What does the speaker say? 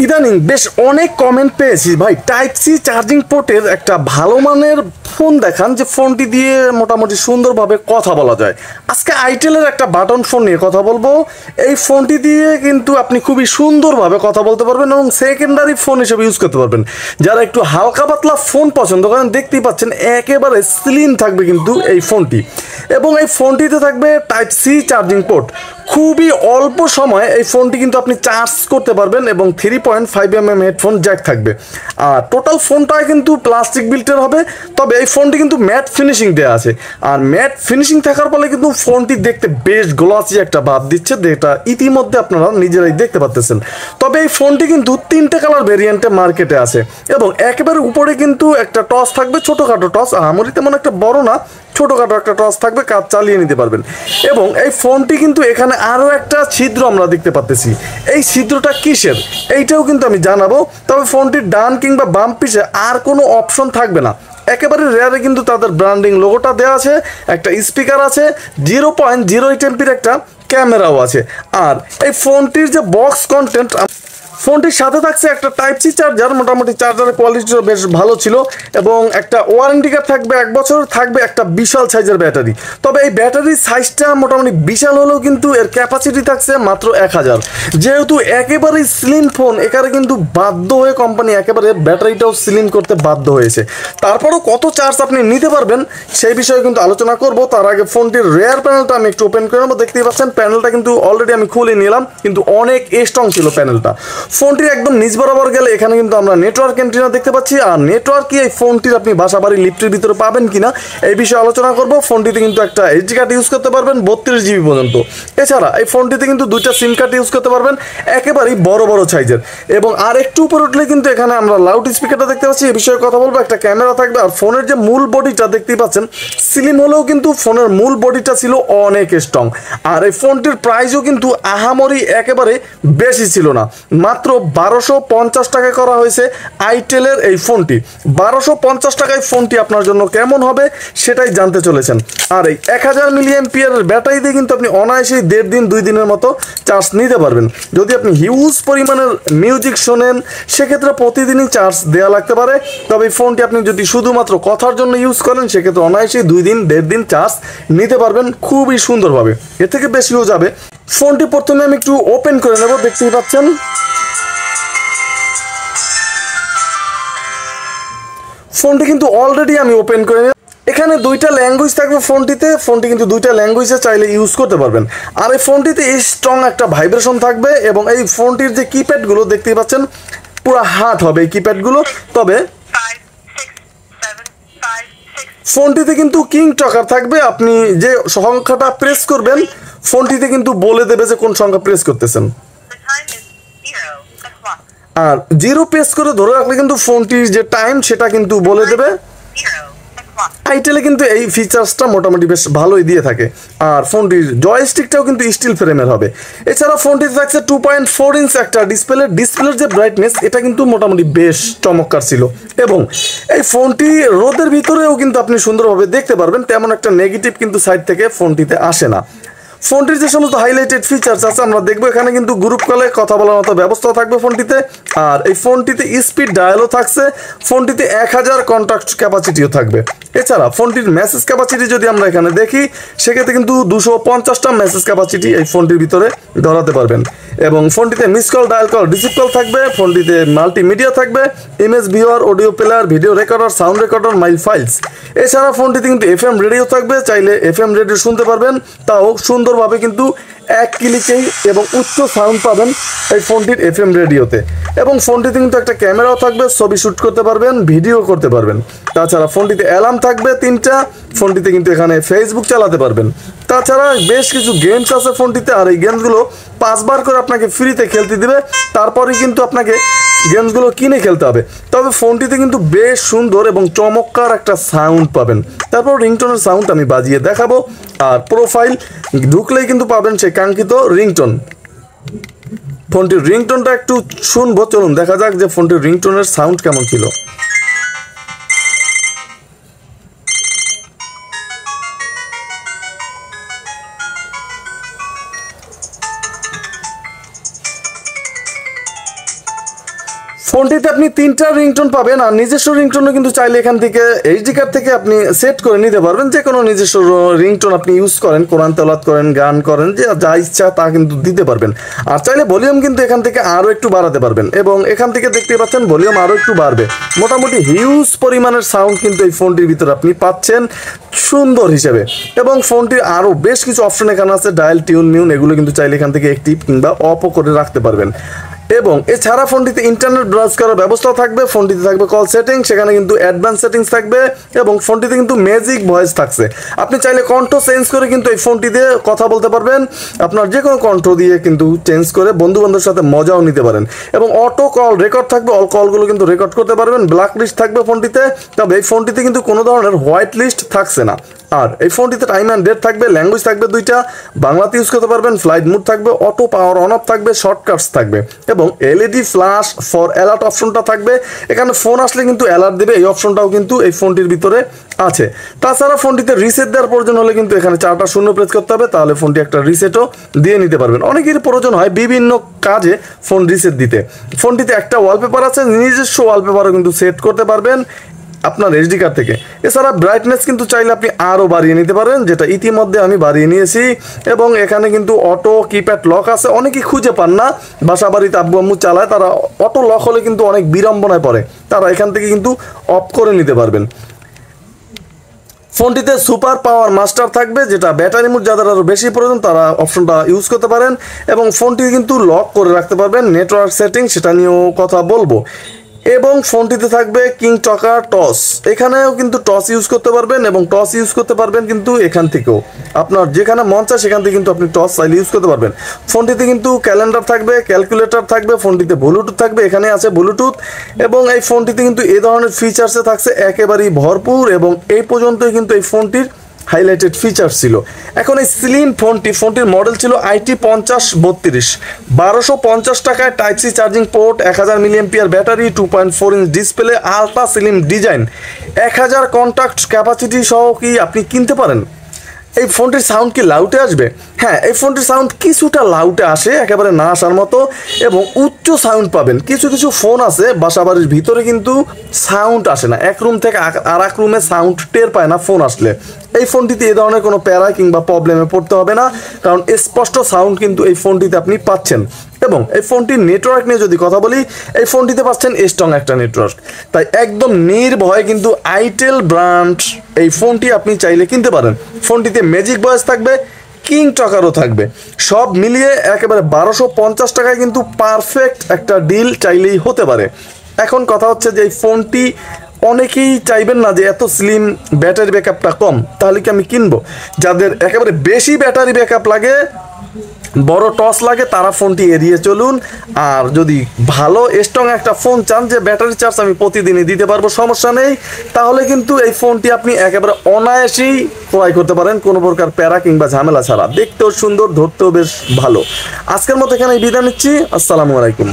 ইদানিং বেশ অনেক কমেন্ট পেয়েছি ভাই, টাইপ সি চার্জিং পোর্টের একটা ভালো মানের ফোন দেখান যে ফোনটি দিয়ে মোটামুটি সুন্দরভাবে কথা বলা যায়। আজকে আইটেলের একটা বাটন ফোন নিয়ে কথা বলবো। এই ফোনটি দিয়ে কিন্তু আপনি খুবই সুন্দরভাবে কথা বলতে পারবেন এবং সেকেন্ডারি ফোন হিসেবে ইউজ করতে পারবেন। যারা একটু হালকা পাতলা ফোন পছন্দ করেন, দেখতেই পাচ্ছেন একেবারে স্লিম থাকবে কিন্তু এই ফোনটি, এবং এই ফোনটিতে থাকবে টাইপ সি চার্জিং পোর্ট। খুবই অল্প সময়ে এই ফোনটি কিন্তু আপনি চার্জ করতে পারবেন এবং 3.5mm হেডফোন জ্যাক থাকবে। আর টোটাল ফোনটাই কিন্তু প্লাস্টিক বিল্টের হবে, তবে এই ফোনটি কিন্তু ম্যাট ফিনিশিং দেওয়া আছে। আর ম্যাট ফিনিশিং থাকার ফলে কিন্তু ফোনটি দেখতে বেশ গ্লসি একটা ভাব দিচ্ছে, যেটা ইতিমধ্যে আপনারা নিজেরাই দেখতে পাচ্ছেন। তবে এই ফোনটি কিন্তু 3টে কালার ভেরিয়েন্টে মার্কেটে আছে এবং একেবারে উপরে কিন্তু একটা টস থাকবে, ছোটোখাটো টস, আহামরি তেমন একটা বড় না, ছোটোখাটো একটা টস থাকবে, কাজ চালিয়ে নিতে পারবেন। এবং এই ফোনটি কিন্তু এখানে আরও একটা ছিদ্র আমরা দেখতে পাচ্ছি। এই ছিদ্রটা কিসের এইটাও কিন্তু আমি জানাবো। তবে ফোনটির ডান কিংবা বাম পিছে আর কোনো অপশন থাকবে না, একেবারে রেয়ারে কিন্তু তাদের ব্র্যান্ডিং লোগোটা দেওয়া আছে, একটা স্পিকার আছে, 0.08 এমপির একটা ক্যামেরাও আছে। আর এই ফোনটির যে বক্স কন্টেন্ট, ফোনটির সাথে থাকছে একটা টাইপ সি চার্জার, মোটামুটি চার্জারের কোয়ালিটিও বেশ ভালো ছিল, এবং একটা ওয়ারেন্টি কার্ড থাকবে 1 বছর, থাকবে একটা বিশাল সাইজের ব্যাটারি। তবে এই ব্যাটারির সাইজটা মোটামুটি বিশাল হলেও কিন্তু এর ক্যাপাসিটি থাকছে মাত্র 1000। যেহেতু একেবারেই স্লিম ফোন, এখানে কিন্তু বাধ্য হয়ে কোম্পানি একেবারে ব্যাটারিটাও স্লিম করতে বাধ্য হয়েছে। তারপরও কত চার্জ আপনি নিতে পারবেন সেই বিষয়ে কিন্তু আলোচনা করব। তার আগে ফোনটির রেয়ার প্যানেলটা আমি একটু ওপেন করে নেবো। দেখতেই পাচ্ছেন প্যানেলটা কিন্তু অলরেডি আমি খুলে নিলাম, কিন্তু অনেক স্ট্রং ছিল প্যানেলটা। ফোনটির একদম নিচ বরাবর গেলে এখানে কিন্তু আমরা নেটওয়ার্ক অ্যান্টেনা দেখতে পাচ্ছি। আর নেটওয়ার্ক কি এই ফোনটির আপনি বাসা বাড়ি লিফটের ভিতরে পাবেন কিনা এই বিষয়ে আলোচনা করব। ফোনটিতে কিন্তু একটা এইচডি কার্ড ইউজ করতে পারবেন 32GB পর্যন্ত। এছাড়া এই ফোনটিতে কিন্তু 2টা সিম কার্ড ইউজ করতে পারবেন, একেবারেই বড় বড় সাইজের। এবং আর একটু উপরে উঠলে কিন্তু এখানে আমরা লাউড স্পিকারটা দেখতে পাচ্ছি, এই বিষয়ে কথা বলবো। একটা ক্যামেরা থাকবে। আর ফোনের যে মূল বডিটা দেখতেই পাচ্ছেন, স্লিম হলেও কিন্তু ফোনের মূল বডিটা ছিল অনেক স্ট্রং। আর এই ফোনটির প্রাইসও কিন্তু আহামরি একেবারে বেশি ছিল না, মাত্র 1250 টাকায় করা হয়েছে আইটেলের এই ফোনটি। 1250 টাকায় ফোনটি আপনার জন্য কেমন হবে সেটাই জানতে চলেছেন। আর এই 1000 mAh ব্যাটারি দিয়ে কিন্তু আপনি অনায়াসেই 1.5 দিন 2 দিনের মতো চার্জ নিতে পারবেন। যদি আপনি হিউজ পরিমাণের মিউজিক শোনেন সেক্ষেত্রে প্রতিদিনই চার্জ দেওয়া লাগতে পারে। তবে এই ফোনটি আপনি যদি শুধুমাত্র কথার জন্য ইউজ করেন সেক্ষেত্রে অনায়াসেই 2 দিন 1.5 দিন চার্জ নিতে পারবেন খুবই সুন্দরভাবে, এর থেকে বেশিও যাবে। ফোনটি প্রথমে আমি একটু ওপেন করে নেব। দেখতেই পাচ্ছেন ফোনটি কিন্তু অলরেডি আমি ওপেন করে নিলাম। এখানে 2টা ল্যাঙ্গুয়েজ থাকবে ফোনটিতে। ফোনটি কিন্তু 2টা ল্যাঙ্গুয়েজে চাইলে ইউজ করতে পারবেন। আর এই ফোনটিতে স্ট্রং একটা ভাইব্রেশন থাকবে এবং এই ফোনটির যে কিপ্যাডগুলো দেখতেই পাচ্ছেন পুরো হার্ড হবে এই কিপ্যাডগুলো। তবে ফোনটিতে কিন্তু কিং টকার থাকবে, আপনি যে সংখ্যাটা প্রেস করবেন ফোনটিতে কিন্তু বলে দেবে যে কোন সংখ্যা প্রেস করতেছেন। আর 0 প্রেস করে ধরে রাখলে কিন্তু ফোনটির যে টাইম সেটা কিন্তু বলে দেবে। আইটেলে কিন্তু এই ফিচার্সটা মোটামুটি বেশ ভালোই দিয়ে থাকে। আর ফোনটির জয়স্টিকটাও কিন্তু স্টিল ফ্রেমের হবে। এছাড়া ফোনটিতে থাকছে 2.4 ইঞ্চ একটা ডিসপ্লের যে ব্রাইটনেস এটা কিন্তু মোটামুটি বেশ চমৎকার ছিল। এবং এই ফোনটি রোদের ভিতরেও কিন্তু আপনি সুন্দরভাবে দেখতে পারবেন, তেমন একটা নেগেটিভ কিন্তু সাইড থেকে ফোনটিতে আসে না। ফোনটির যে সমস্ত হাইলাইটেড ফিচার্স আছে আমরা দেখবো। এখানে কিন্তু গ্রুপ কলে কথা বলার মতো ব্যবস্থা থাকবে ফোনটিতে। আর এই ফোনটিতে স্পিড ডায়ালও থাকছে। ফোনটিতে 1000 কন্ট্যাক্ট ক্যাপাসিটিও থাকবে। এছাড়া ফোনটির মেসেজ ক্যাপাসিটি যদি আমরা এখানে দেখি সেক্ষেত্রে কিন্তু 250টা মেসেজ ক্যাপাসিটি এই ফোনটির ভিতরে ধরাতে পারবেন। এবং ফোনটিতে miss call, dial call, receive call থাকবে। ফোনটিতে মাল্টিমিডিয়া থাকবে, image viewer, audio player, video recorder, sound recorder, my files. এছাড়া ফোনটিতে কিন্তু FM রেডিও থাকবে, চাইলে FM রেডিও শুনতে পারবেন, তাও সুন্দরভাবে কিন্তু এক ক্লিকেই, এবং উচ্চ সাউন্ড পাবেন এই ফোনটির FM রেডিওতে। এবং ফোনটিতে কিন্তু একটা ক্যামেরাও থাকবে, ছবি শ্যুট করতে পারবেন, ভিডিও করতে পারবেন। তাছাড়া ফোনটিতে অ্যালার্ম থাকবে 3টা। ফোনটিতে কিন্তু এখানে ফেসবুক চালাতে পারবেন। তাছাড়া বেশ কিছু গেমস আছে ফোনটিতে, আর এই গেমসগুলো 5 বার করে আপনাকে ফ্রিতে খেলতে দিবে, তারপরেই কিন্তু আপনাকে গেমসগুলো কিনে খেলতে হবে। তবে ফোনটিতে কিন্তু বেশ সুন্দর এবং চমৎকার একটা সাউন্ড পাবেন। তারপর রিংটোনের সাউন্ড আমি বাজিয়ে দেখাবো। আর প্রোফাইল ঢুকলেই কিন্তু পাবেন সেই কাঙ্ক্ষিত রিংটোন। ফোনটির রিংটোনটা একটু শুনবো, চলুন দেখা যাক যে ফোনটির রিংটোনের সাউন্ড কেমন ছিল। ফোনটিতে আপনি 3টা রিংটোন পাবেন, আর নিজস্ব রিংটোনও কিন্তু চাইলে এখান থেকে এইচডি কার্ড থেকে আপনি সেট করে নিতে পারবেন। যে কোনো নিজস্ব রিংটোন আপনি ইউজ করেন, কোরআন তেলাওয়াত করেন, গান করেন, যে যা ইচ্ছা তা কিন্তু দিতে পারবেন। আর চাইলে ভলিউম কিন্তু এখান থেকে আরও একটু বাড়াতে পারবেন, এবং এখান থেকে দেখতে পাচ্ছেন ভলিউম আরও একটু বাড়বে। মোটামুটি হিউজ পরিমাণের সাউন্ড কিন্তু এই ফোনটির ভিতরে আপনি পাচ্ছেন সুন্দর হিসেবে। এবং ফোনটির আরও বেশ কিছু অপশন এখানে আছে, ডায়াল, টিউন, মিউন, এগুলো কিন্তু চাইলে এখান থেকে অ্যাক্টিভ কিংবা অফও করে রাখতে পারবেন। এবং এছাড়া ফোনটিতে ইন্টারনেট ব্রাউজ করার ব্যবস্থা থাকবে, ফোনটিতে থাকবে কল সেটিং, সেখানে কিন্তু অ্যাডভান্স সেটিংস থাকবে, এবং ফোনটিতে কিন্তু ম্যাজিক ভয়েস থাকছে। আপনি চাইলে কণ্ঠ চেঞ্জ করে কিন্তু এই ফোনটি দিয়ে কথা বলতে পারবেন, আপনার যে কোনো কণ্ঠ দিয়ে কিন্তু চেঞ্জ করে বন্ধু বান্ধবের সাথে মজাও নিতে পারেন। এবং অটো কল রেকর্ড থাকবে, অল কলগুলো কিন্তু রেকর্ড করতে পারবেন। ব্ল্যাক লিস্ট থাকবে ফোনটিতে, তবে এই ফোনটিতে কিন্তু কোনো ধরনের হোয়াইট লিস্ট থাকছে না। আর এই ফোনটিতে টাইম অ্যান্ড ডেট থাকবে, ল্যাঙ্গুয়েজ থাকবে 2টা, বাংলাতে ইউজ করতে পারবেন, ফ্লাইট মুড থাকবে, অটো পাওয়ার অন অফ থাকবে, শর্টকাটস থাকবে, এবং এলইডি ফ্ল্যাশ ফর অ্যালার্ট অপশনটা থাকবে। এখানে ফোন আসলে কিন্তু অ্যালার্ট দেবে, এই অপশনটাও কিন্তু এই ফোনটির ভিতরে আছে। তাছাড়া ফোনটিতে রিসেট দেওয়ার প্রয়োজন হলে কিন্তু এখানে 4টা শূন্য প্রেস করতে হবে, তাহলে ফোনটি একটা রিসেটও দিয়ে নিতে পারবেন। অনেকেরই প্রয়োজন হয় বিভিন্ন কাজে ফোন রিসেট দিতে। ফোনটিতে একটা ওয়ালপেপার আছে, নিজস্ব ওয়ালপেপারও কিন্তু সেট করতে পারবেন আপনার এইচডি কার্ড থেকে। এছাড়া ব্রাইটনেস কিন্তু চাইলে আপনি আরও বাড়িয়ে নিতে পারেন, যেটা ইতিমধ্যে আমি বাড়িয়ে নিয়েছি। এবং এখানে কিন্তু অটো কিপ্যাড লক আছে, অনেকেই খুঁজে পান না, বাসা বাড়িতে আব্বু আম্মু চালায়, তারা অটো লক হলে কিন্তু অনেক বিড়ম্বনায় পড়ে, তারা এখান থেকে কিন্তু অফ করে নিতে পারবেন। ফোনটিতে সুপার পাওয়ার মাস্টার থাকবে, যেটা ব্যাটারি মোড যাদের আরও বেশি প্রয়োজন তারা অপশনটা ইউজ করতে পারেন। এবং ফোনটি কিন্তু লক করে রাখতে পারবেন, নেটওয়ার্ক সেটিং সেটা নিয়েও কথা বলবো। এবং ফোনটিতে থাকবে কিং টকার টস, এখানেও কিন্তু টস ইউজ করতে পারবেন, এবং টস ইউজ করতে পারবেন কিন্তু এখান থেকেও আপনার যেখানে মন চায় সেখান থেকে কিন্তু আপনি টস চাইলে ইউজ করতে পারবেন। ফোনটিতে কিন্তু ক্যালেন্ডার থাকবে, ক্যালকুলেটর থাকবে, ফোনটিতে ব্লুটুথ থাকবে, এখানে আছে ব্লুটুথ। এবং এই ফোনটিতে কিন্তু এই ধরনের ফিচার্সে থাকছে একেবারেই ভরপুর, এবং এই পর্যন্তই কিন্তু এই ফোনটির হাইলাইটেড ফিচার ছিল। এখন এই স্লিম ফোনটির মডেল ছিল IT5032, 1250 টাকায় type C charging port, 1000 milliampere battery, 2.4 inch display, ultra slim design, 1000 contact capacity সহ কি আপনি কিনতে পারেন। এই ফোনটির সাউন্ড কি লাউটে আসবে? হ্যাঁ, এই ফোনটির সাউন্ড কিছুটা লাউটে আসে, একেবারে না আসার মতো, এবং উচ্চ সাউন্ড পাবেন। কিছু কিছু ফোন আছে বাসাবাড়ির ভিতরে কিন্তু সাউন্ড আসে না, এক রুম থেকে আর এক রুমে সাউন্ড টের পায় না ফোন আসলে। এই ফোনটিতে এই ধরনের কোনো প্যারা কিংবা প্রবলেমে পড়তে হবে না, কারণ স্পষ্ট সাউন্ড কিন্তু এই ফোনটিতে আপনি পাচ্ছেন। এবং এই ফোনটির নেটওয়ার্ক নিয়ে যদি কথা বলি, এই ফোনটিতে পাচ্ছেন স্ট্রং একটা নেটওয়ার্ক, তাই একদম নির্ভয়ে কিন্তু আইটেল ব্র্যান্ড এই ফোনটি আপনি চাইলে কিনতে পারেন। ফোনটিতে ম্যাজিক ভয়েস থাকবে, কিং টকারও থাকবে, সব মিলিয়ে একেবারে 1250 টাকায় কিন্তু পারফেক্ট একটা ডিল চাইলেই হতে পারে। এখন কথা হচ্ছে যে এই ফোনটি অনেকেই চাইবেন না যে এত স্লিম, ব্যাটারি ব্যাকআপটা কম, তাহলে কি আমি কিনবো? যাদের একেবারে বেশি ব্যাটারি ব্যাকআপ লাগে, বড় টস লাগে, তারা ফোনটি এড়িয়ে চলুন। আর যদি ভালো স্ট্রং একটা ফোন চান যে ব্যাটারি চার্জ আমি প্রতিদিনই দিতে পারবো, সমস্যা নেই, তাহলে কিন্তু এই ফোনটি আপনি একেবারে অনায়াসেই ক্রয় করতে পারেন, কোনো প্রকার প্যারা কিংবা ঝামেলা ছাড়া। দেখতেও সুন্দর, ধরতেও বেশ ভালো। আজকের মতো এখানে বিদায় নিচ্ছি, আসসালামু আলাইকুম।